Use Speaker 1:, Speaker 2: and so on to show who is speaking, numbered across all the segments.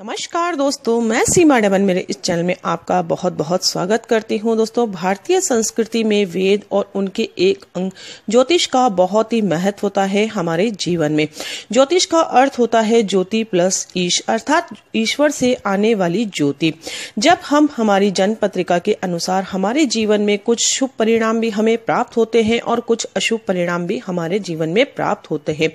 Speaker 1: नमस्कार दोस्तों, मैं सीमा डबन मेरे इस चैनल में आपका बहुत बहुत स्वागत करती हूं। दोस्तों, भारतीय संस्कृति में वेद और उनके एक अंग ज्योतिष का बहुत ही महत्व होता है हमारे जीवन में। ज्योतिष का अर्थ होता है ज्योति प्लस ईश, अर्थात ईश्वर से आने वाली ज्योति। जब हम हमारी जन्म पत्रिका के अनुसार हमारे जीवन में कुछ शुभ परिणाम भी हमें प्राप्त होते हैं और कुछ अशुभ परिणाम भी हमारे जीवन में प्राप्त होते हैं,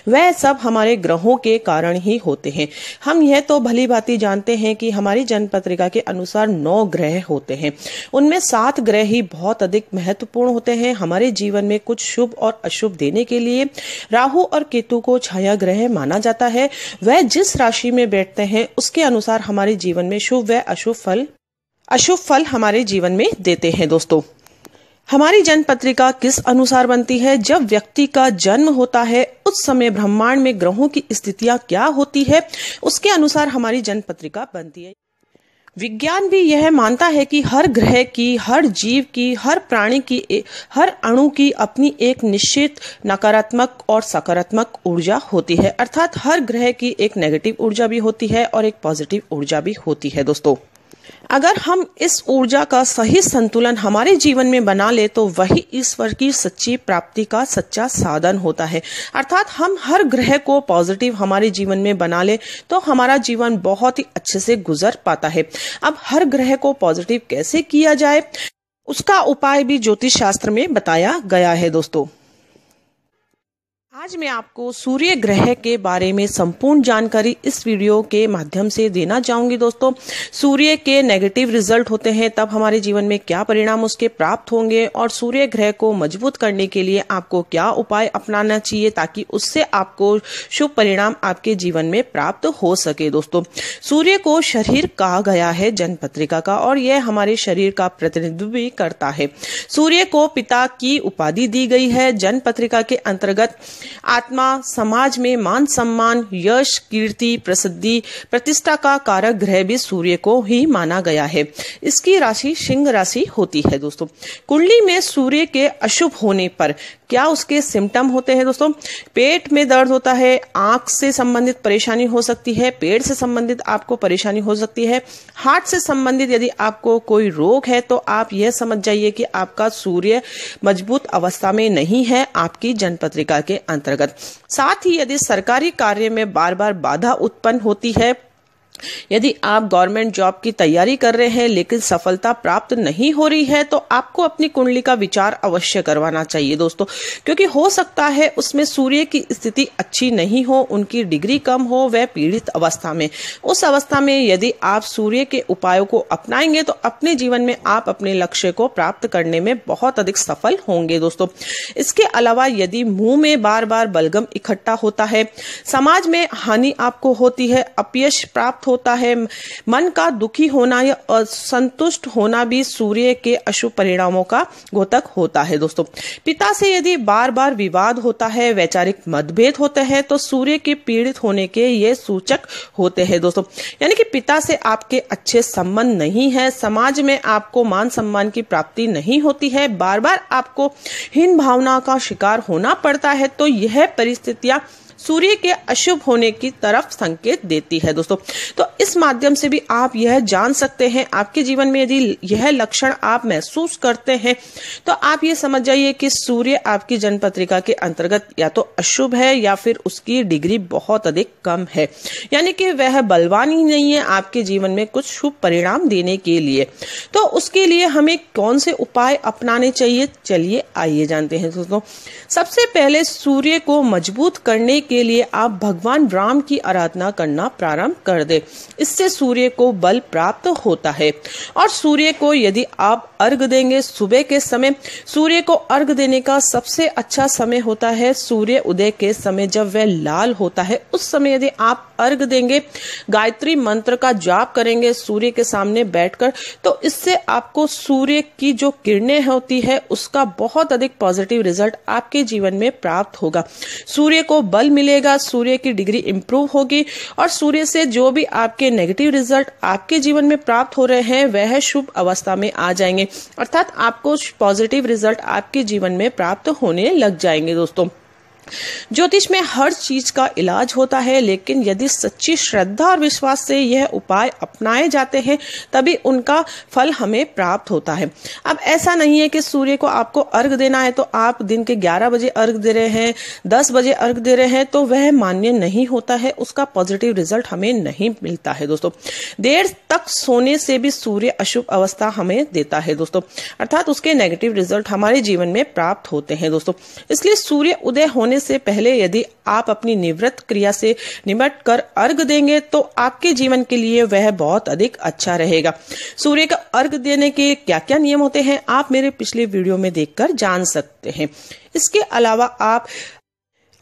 Speaker 1: वह सब हमारे ग्रहों के कारण ही होते हैं। हम यह तो भली भांति जानते हैं कि हमारी जन्म पत्रिका के अनुसार 9 ग्रह होते हैं, उनमें 7 ग्रह ही बहुत अधिक महत्वपूर्ण होते हैं हमारे जीवन में कुछ शुभ और अशुभ देने के लिए। राहु और केतु को छाया ग्रह माना जाता है। वह जिस राशि में बैठते हैं उसके अनुसार हमारे जीवन में शुभ व अशुभ फल हमारे जीवन में देते हैं। दोस्तों, हमारी जन्म पत्रिका किस अनुसार बनती है? जब व्यक्ति का जन्म होता है उस समय ब्रह्मांड में ग्रहों की स्थितियां क्या होती है, उसके अनुसार हमारी जन्म पत्रिका बनती है। विज्ञान भी यह मानता है कि हर ग्रह की, हर जीव की, हर प्राणी की, हर अणु की अपनी एक निश्चित नकारात्मक और सकारात्मक ऊर्जा होती है, अर्थात हर ग्रह की एक नेगेटिव ऊर्जा भी होती है और एक पॉजिटिव ऊर्जा भी होती है। दोस्तों, अगर हम इस ऊर्जा का सही संतुलन हमारे जीवन में बना ले तो वही ईश्वर की सच्ची प्राप्ति का सच्चा साधन होता है। अर्थात हम हर ग्रह को पॉजिटिव हमारे जीवन में बना ले तो हमारा जीवन बहुत ही अच्छे से गुजर पाता है। अब हर ग्रह को पॉजिटिव कैसे किया जाए, उसका उपाय भी ज्योतिष शास्त्र में बताया गया है। दोस्तों, आज मैं आपको सूर्य ग्रह के बारे में संपूर्ण जानकारी इस वीडियो के माध्यम से देना चाहूंगी। दोस्तों, सूर्य के नेगेटिव रिजल्ट होते हैं तब हमारे जीवन में क्या परिणाम उसके प्राप्त होंगे और सूर्य ग्रह को मजबूत करने के लिए आपको क्या उपाय अपनाना चाहिए ताकि उससे आपको शुभ परिणाम आपके जीवन में प्राप्त हो सके। दोस्तों, सूर्य को शरीर कहा गया है जन्म पत्रिका का और यह हमारे शरीर का प्रतिनिधित्व भी करता है। सूर्य को पिता की उपाधि दी गई है। जन्म पत्रिका के अंतर्गत आत्मा, समाज में मान सम्मान, यश, कीर्ति, प्रसिद्धि, प्रतिष्ठा का कारक ग्रह भी सूर्य को ही माना गया है। इसकी राशि सिंह राशि होती है। दोस्तों, कुंडली में सूर्य के अशुभ होने पर क्या उसके सिम्टम होते हैं? दोस्तों, पेट में दर्द होता है, आंख से संबंधित परेशानी हो सकती है, पेट से संबंधित आपको परेशानी हो सकती है, हार्ट से संबंधित यदि आपको कोई रोग है तो आप यह समझ जाइए कि आपका सूर्य मजबूत अवस्था में नहीं है आपकी जन्म पत्रिका के अंतर्गत। साथ ही यदि सरकारी कार्य में बार बार बाधा उत्पन्न होती है, यदि आप गवर्नमेंट जॉब की तैयारी कर रहे हैं लेकिन सफलता प्राप्त नहीं हो रही है तो आपको अपनी कुंडली का विचार अवश्य करवाना चाहिए। दोस्तों, क्योंकि हो सकता है उसमें सूर्य की स्थिति अच्छी नहीं हो, उनकी डिग्री कम हो, वह पीड़ित अवस्था में। उस अवस्था में यदि आप सूर्य के उपायों को अपनाएंगे तो अपने जीवन में आप अपने लक्ष्य को प्राप्त करने में बहुत अधिक सफल होंगे। दोस्तों, इसके अलावा यदि मुंह में बार बार बलगम इकट्ठा होता है, समाज में हानि आपको होती है, अपयश प्राप्त होता है, मन का दुखी होना या असंतुष्ट होना भी सूर्य के अशुभ परिणामों का द्योतक होता है। दोस्तों, पिता से यदि बार बार विवाद होता है, वैचारिक मतभेद होते हैं तो सूर्य के पीड़ित होने के ये सूचक होते हैं। दोस्तों, यानी कि पिता से आपके अच्छे संबंध नहीं है, समाज में आपको मान सम्मान की प्राप्ति नहीं होती है, बार बार आपको हीन भावना का शिकार होना पड़ता है, तो यह परिस्थितियां सूर्य के अशुभ होने की तरफ संकेत देती है। दोस्तों, तो इस माध्यम से भी आप यह जान सकते हैं, आपके जीवन में यदि यह लक्षण आप महसूस करते हैं तो आप ये समझ जाइए कि सूर्य आपकी जन्म पत्रिका के अंतर्गत या तो अशुभ है या फिर उसकी डिग्री बहुत अधिक कम है, यानी कि वह बलवान ही नहीं है आपके जीवन में कुछ शुभ परिणाम देने के लिए। तो उसके लिए हमें कौन से उपाय अपनाने चाहिए, चलिए आइए जानते हैं। दोस्तों, सबसे पहले सूर्य को मजबूत करने के लिए आप भगवान राम की आराधना करना प्रारंभ कर दे। इससे सूर्य को बल प्राप्त होता है। और सूर्य को यदि आप अर्घ देंगे सुबह के समय, सूर्य को अर्घ देने का सबसे अच्छा समय होता है सूर्य उदय के समय, जब वह लाल होता है उस समय यदि आप अर्घ देंगे, गायत्री मंत्र का जाप करेंगे सूर्य के सामने बैठकर, तो इससे आपको सूर्य की जो किरणें होती है उसका बहुत अधिक पॉजिटिव रिजल्ट आपके जीवन में प्राप्त होगा। सूर्य को बल मिलेगा, सूर्य की डिग्री इंप्रूव होगी और सूर्य से जो भी आपके नेगेटिव रिजल्ट आपके जीवन में प्राप्त हो रहे हैं वह शुभ अवस्था में आ जाएंगे, अर्थात आपको पॉजिटिव रिजल्ट आपके जीवन में प्राप्त होने लग जाएंगे। दोस्तों, ज्योतिष में हर चीज का इलाज होता है, लेकिन यदि सच्ची श्रद्धा और विश्वास से यह उपाय अपनाए जाते हैं तभी उनका फल हमें प्राप्त होता है। अब ऐसा नहीं है कि सूर्य को आपको अर्घ देना है तो आप दिन के 11 बजे अर्घ दे रहे हैं, 10 बजे अर्घ दे रहे हैं तो वह मान्य नहीं होता है, उसका पॉजिटिव रिजल्ट हमें नहीं मिलता है दोस्तों। देर तक सोने से भी सूर्य अशुभ अवस्था हमें देता है दोस्तों, अर्थात उसके नेगेटिव रिजल्ट हमारे जीवन में प्राप्त होते हैं दोस्तों। इसलिए सूर्य उदय होने से पहले यदि आप अपनी निवृत्त क्रिया से निमट कर अर्घ देंगे तो आपके जीवन के लिए वह बहुत अधिक अच्छा रहेगा। सूर्य का अर्घ देने के क्या क्या नियम होते हैं आप मेरे पिछले वीडियो में देखकर जान सकते हैं। इसके अलावा आप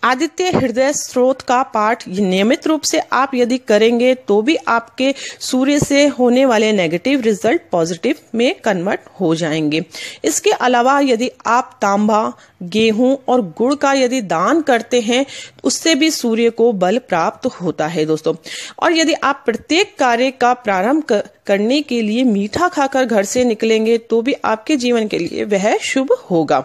Speaker 1: आदित्य हृदय स्रोत का पाठ नियमित रूप से आप यदि करेंगे तो भी आपके सूर्य से होने वाले नेगेटिव रिजल्ट पॉजिटिव में कन्वर्ट हो जाएंगे। इसके अलावा यदि आप तांबा, गेहूं और गुड़ का यदि दान करते हैं उससे भी सूर्य को बल प्राप्त होता है दोस्तों। और यदि आप प्रत्येक कार्य का प्रारंभ करने के लिए मीठा खाकर घर से निकलेंगे तो भी आपके जीवन के लिए वह शुभ होगा।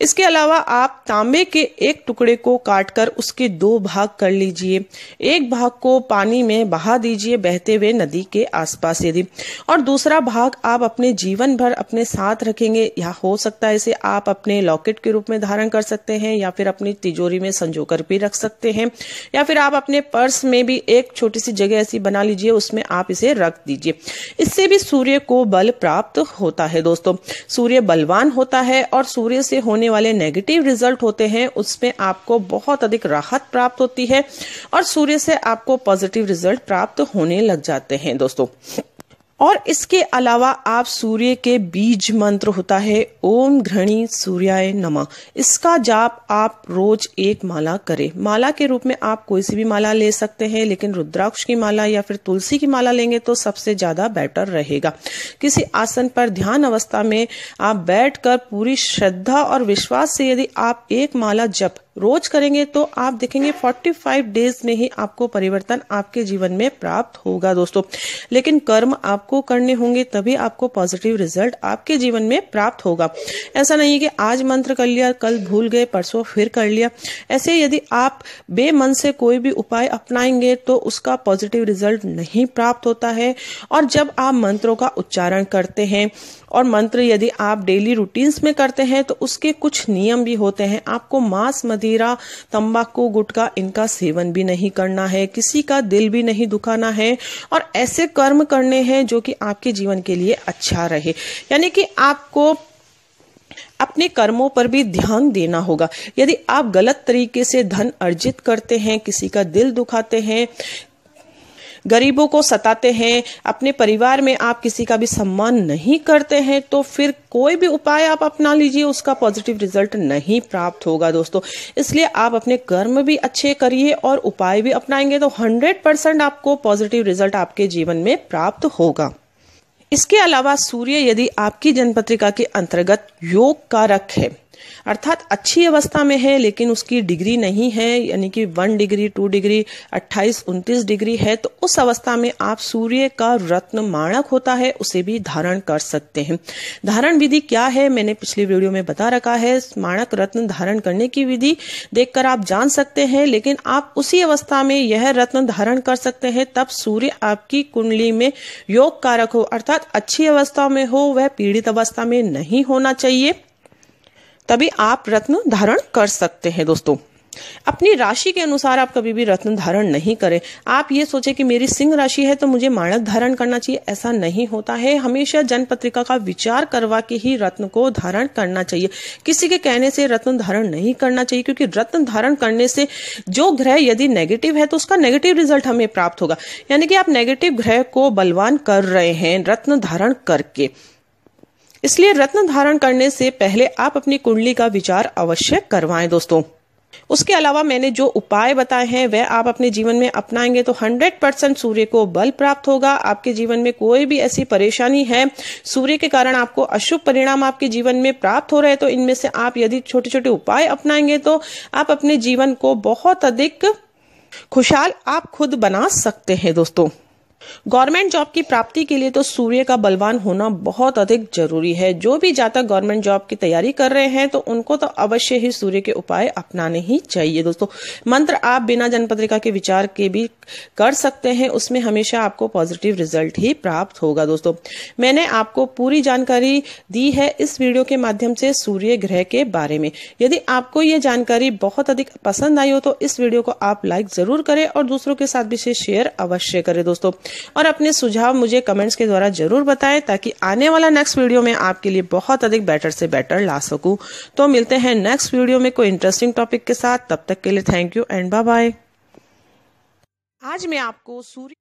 Speaker 1: इसके अलावा आप तांबे के एक टुकड़े को काटकर उसके 2 भाग कर लीजिए। एक भाग को पानी में बहा दीजिए बहते हुए नदी के आसपास यदि, और दूसरा भाग आप अपने जीवन भर अपने साथ रखेंगे। या हो सकता है इसे आप अपने लॉकेट के रूप में धारण कर सकते हैं, या फिर अपनी तिजोरी में संजोकर भी रख सकते हैं, या फिर आप अपने पर्स में भी एक छोटी सी जगह ऐसी बना लीजिए, उसमें आप इसे रख दीजिए। इससे भी सूर्य को बल प्राप्त होता है दोस्तों। सूर्य बलवान होता है और सूर्य से होने वाले नेगेटिव रिजल्ट होते हैं उसमें आपको बहुत अधिक राहत प्राप्त होती है और सूर्य से आपको पॉजिटिव रिजल्ट प्राप्त होने लग जाते हैं दोस्तों। और इसके अलावा आप सूर्य के बीज मंत्र होता है ओम घृणी सूर्याय नमः, इसका जाप आप रोज 1 माला करें। माला के रूप में आप कोई सी भी माला ले सकते हैं, लेकिन रुद्राक्ष की माला या फिर तुलसी की माला लेंगे तो सबसे ज्यादा बेटर रहेगा। किसी आसन पर ध्यान अवस्था में आप बैठकर पूरी श्रद्धा और विश्वास से यदि आप 1 माला जप रोज करेंगे तो आप देखेंगे 45 डेज में ही आपको परिवर्तन आपके जीवन में प्राप्त होगा दोस्तों। लेकिन कर्म आपको करने होंगे तभी आपको पॉजिटिव रिजल्ट आपके जीवन में प्राप्त होगा। ऐसा नहीं कि आज मंत्र कर लिया, कल भूल गए, परसों फिर कर लिया। ऐसे यदि आप बेमन से कोई भी उपाय अपनाएंगे तो उसका पॉजिटिव रिजल्ट नहीं प्राप्त होता है। और जब आप मंत्रों का उच्चारण करते हैं और मंत्र यदि आप डेली रूटीन्स में करते हैं तो उसके कुछ नियम भी होते हैं। आपको मांस, मदिरा, तंबाकू, गुटखा इनका सेवन भी नहीं करना है, किसी का दिल भी नहीं दुखाना है और ऐसे कर्म करने हैं जो कि आपके जीवन के लिए अच्छा रहे। यानी कि आपको अपने कर्मों पर भी ध्यान देना होगा। यदि आप गलत तरीके से धन अर्जित करते हैं, किसी का दिल दुखाते हैं, गरीबों को सताते हैं, अपने परिवार में आप किसी का भी सम्मान नहीं करते हैं तो फिर कोई भी उपाय आप अपना लीजिए उसका पॉजिटिव रिजल्ट नहीं प्राप्त होगा दोस्तों। इसलिए आप अपने कर्म भी अच्छे करिए और उपाय भी अपनाएंगे तो 100% आपको पॉजिटिव रिजल्ट आपके जीवन में प्राप्त होगा। इसके अलावा सूर्य यदि आपकी जन्मपत्रिका के अंतर्गत योग कारक है, अर्थात अच्छी अवस्था में है लेकिन उसकी डिग्री नहीं है, यानी कि 1 डिग्री, 2 डिग्री, 28-29 डिग्री है, तो उस अवस्था में आप सूर्य का रत्न माणक होता है उसे भी धारण कर सकते हैं। धारण विधि क्या है मैंने पिछले वीडियो में बता रखा है। माणक रत्न धारण करने की विधि देखकर आप जान सकते हैं, लेकिन आप उसी अवस्था में यह रत्न धारण कर सकते हैं तब सूर्य आपकी कुंडली में योग कारक हो, अर्थात अच्छी अवस्था में हो, वह पीड़ित अवस्था में नहीं होना चाहिए, तभी आप रत्न धारण कर सकते हैं दोस्तों। अपनी राशि के अनुसार आप कभी भी रत्न धारण नहीं करें। आप ये सोचे कि मेरी सिंह राशि है तो मुझे माणक धारण करना चाहिए, ऐसा नहीं होता है। हमेशा जन्मपत्रिका का विचार करवा के ही रत्न को धारण करना चाहिए। किसी के कहने से रत्न धारण नहीं करना चाहिए, क्योंकि रत्न धारण करने से जो ग्रह यदि नेगेटिव है तो उसका नेगेटिव रिजल्ट हमें प्राप्त होगा। यानी कि आप नेगेटिव ग्रह को बलवान कर रहे हैं रत्न धारण करके। इसलिए रत्न धारण करने से पहले आप अपनी कुंडली का विचार अवश्य करवाएं दोस्तों। उसके अलावा मैंने जो उपाय बताए हैं वह आप अपने जीवन में अपनाएंगे तो 100% सूर्य को बल प्राप्त होगा। आपके जीवन में कोई भी ऐसी परेशानी है, सूर्य के कारण आपको अशुभ परिणाम आपके जीवन में प्राप्त हो रहे हैं, तो इनमें से आप यदि छोटे छोटे उपाय अपनाएंगे तो आप अपने जीवन को बहुत अधिक खुशहाल आप खुद बना सकते हैं दोस्तों। गवर्नमेंट जॉब की प्राप्ति के लिए तो सूर्य का बलवान होना बहुत अधिक जरूरी है। जो भी जातक गवर्नमेंट जॉब की तैयारी कर रहे हैं तो उनको तो अवश्य ही सूर्य के उपाय अपनाने ही चाहिए दोस्तों। मंत्र आप बिना जन्मपत्रिका के विचार के भी कर सकते हैं, उसमें हमेशा आपको पॉजिटिव रिजल्ट ही प्राप्त होगा दोस्तों। मैंने आपको पूरी जानकारी दी है इस वीडियो के माध्यम से सूर्य ग्रह के बारे में। यदि आपको ये जानकारी बहुत अधिक पसंद आई हो तो इस वीडियो को आप लाइक जरूर करें और दूसरों के साथ भी इसे शेयर अवश्य करें दोस्तों। और अपने सुझाव मुझे कमेंट्स के द्वारा जरूर बताएं ताकि आने वाला नेक्स्ट वीडियो में आपके लिए बहुत अधिक बेटर से बेटर ला सकूं। तो मिलते हैं नेक्स्ट वीडियो में कोई इंटरेस्टिंग टॉपिक के साथ। तब तक के लिए thank you and bye bye. आज मैं आपको सूर्य